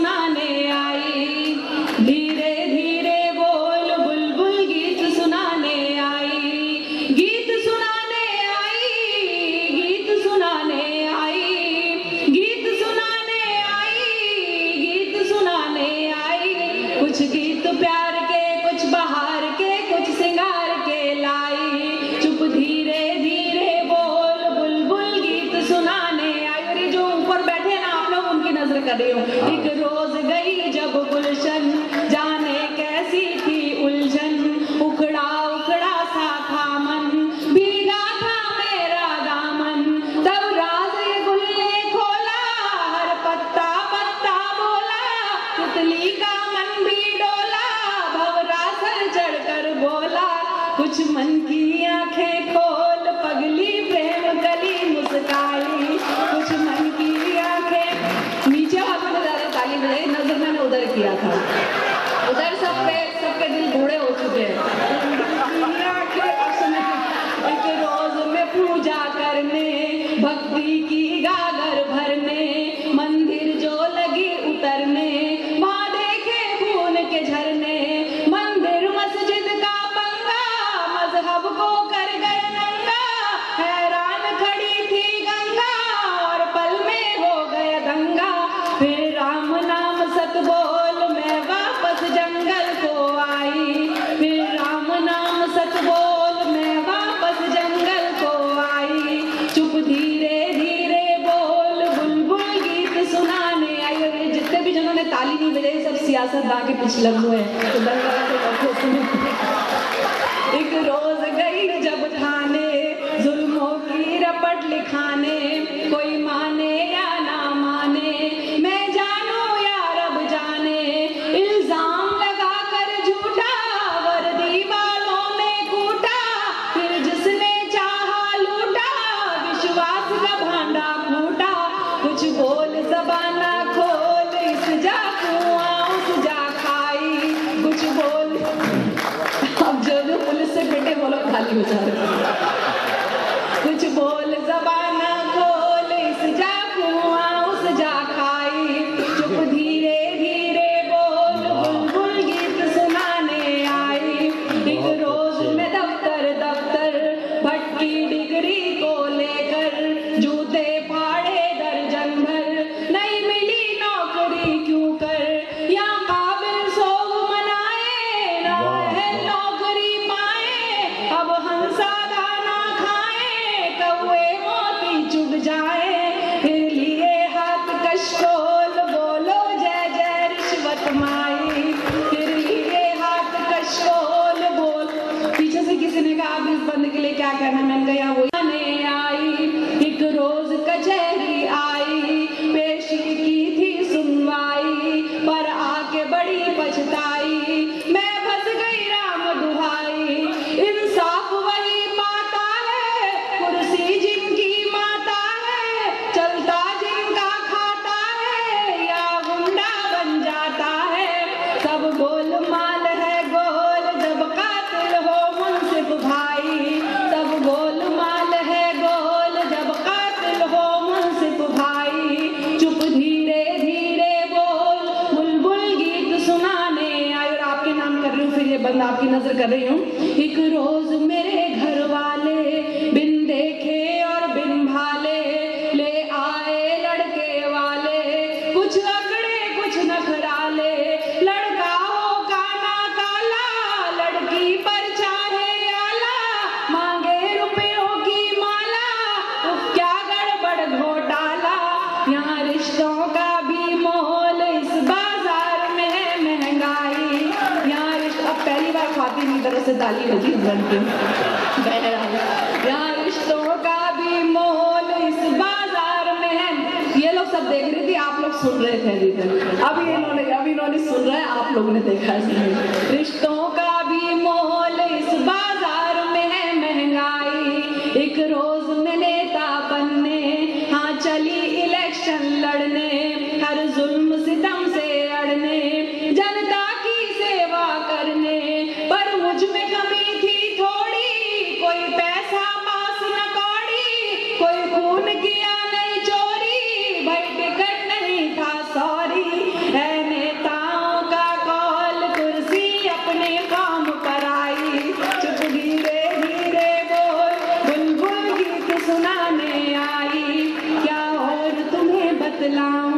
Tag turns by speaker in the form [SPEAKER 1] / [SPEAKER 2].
[SPEAKER 1] सुनाने आई, धीरे धीरे बोल बुलबुल गीत सुनाने आई, गीत सुनाने आई, गीत सुनाने आई, गीत सुनाने आई, गीत सुनाने आई। कुछ गीत प्यार के, कुछ बहार के, कुछ सिंगार के लाई, चुप धीरे धीरे बोल बुलबुल गीत सुनाने आई। और ये जो ऊपर बैठे ना आप लोग, उनकी नजर कर रही हूँ। एक रोज गई जब गुलशन, जाने कैसी थी उलझन, उखड़ा उखड़ा सा था मन, भीगा था मेरा दामन, तब राज ये गुल ने खोला, हर पत्ता पत्ता बोला, तितली का मन भी डोला, भंवरा सर चढ़कर बोला, कुछ मन की आंखें खोल पगली प्रेम कली मुस्काई, कुछ मन की आंखें। नीचे हाथ में ज्यादा ताली बजाई, नजर मैंने उधर किया था, उधर सबके दिल बूढ़े हो चुके हैं। एक रोज में पूजा करने, भक्ति की गागर भरने, मंदिर जो लगी उतरने, वहाँ देखे खून के झरने, मंदिर मस्जिद का पंगा, मजहब को कर गए नंगा, हैरान खड़ी थी गंगा, और पल में हो गया दंगा, फिर राम नाम सत बोल मैं वापस जंगल को आई, फिर राम नाम सत बोल मैं वापस जंगल को आई, चुप धीरे धीरे बोल बुलबुल गीत सुनाने आई। और ये जितने भी जिन्होंने ताली नहीं बजाई सब सियासतदान के पिछले हुए हैं, तो एक रोज गई जब थाने, जुल्मों की रपट लिखाने, कोई माने या ना माने, मैं जानू या रब जाने, इल्जाम लगा कर झूठा वर्दी वालों ने कूटा, फिर जिसने चाहा लूटा, विश्वास का भांडा फूटा, कुछ बोल ज़बाना खोल, इस जा कुआं उस जा खाई, कुछ बोल। अब जो पुलिस से बेटे बोलो खाली हो जा रहे, कुछ बोल ज़बाना खोल, इस जा कुआं उस जा खाई, चुप धीरे धीरे बोल बुलबुल गीत सुनाने आई। एक रोज में दफ्तर दफ्तर भटकी डिग्री को लेकर, जूते फाड़े दर्जन भर, नहीं मिली नौकरी क्यों कर, या काबिल सोग मनाए, ना है नौकरी पाए, अब हंसा दाना खाए, कौए मोती चुग जाए, फिर लिए हाथ कशकोल बोलो जय जय रिश्वत माई, फिर लिए हाथ कशकोल बोल। पीछे से किसी ने कहा आप इस बंद के लिए क्या करना, मैंने कहा वो आई। एक रोज कचहरी आई, पेशी की थी सुनवाई, पर आके बड़ी पछताई, मैं फंस गई राम दुहाई, इंसाफ वही पाता है, कुर्सी जिनकी माता है, चलता जिनका खाता है, या गुंडा बन जाता है, सब गोलमाल है गोल, जब कातिल हो मुंसिफ भाई, सब गोलमाल है गोल, जब कातिल हो मुंसिफ भाई, चुप धीरे धीरे बोल बुलबुल गीत सुनाने आई। और आपके नाम कर रही हूँ, फिर ये बंद आपकी नजर कर रही हूँ। एक रोज मेरे घर वाले बिन देखे और बिन भाले, ले आए लड़के वाले, कुछ अकड़े कुछ नखराले, लड़का हो काना काला, लड़की पर चाहे आला, मांगे रुपयों की माला, उफ क्या गड़बड़ घोटाला, यहाँ रिश्तों का भी मोल, इस बाजार में है महंगाई, यहाँ रिश्ता। अब पहली बार खाती नहीं तरह से ताली बजी बनती, यहाँ रिश्तों का भी मोल, इस बाजार में है। ये लोग सब देख रही थी, आप लोग सुन रहे थे दीदी, अभी इन्होंने सुन रहा है, आप लोगों ने देखा है। रिश्तों का भी मोल, इस बाजार में है महंगाई, एक रोज में नेता बनने, हाँ चली इलेक्शन लड़ने, हर जुल्म सितम से अड़ने, जनता की सेवा करने, पर मुझ में कमी थी थोड़ी, कोई पैसा पास न कौड़ी, कोई खून किया नहीं चोरी, भाई टिकट नहीं था सॉरी, है सुनाने आई, क्या और तुम्हें बतलाऊं।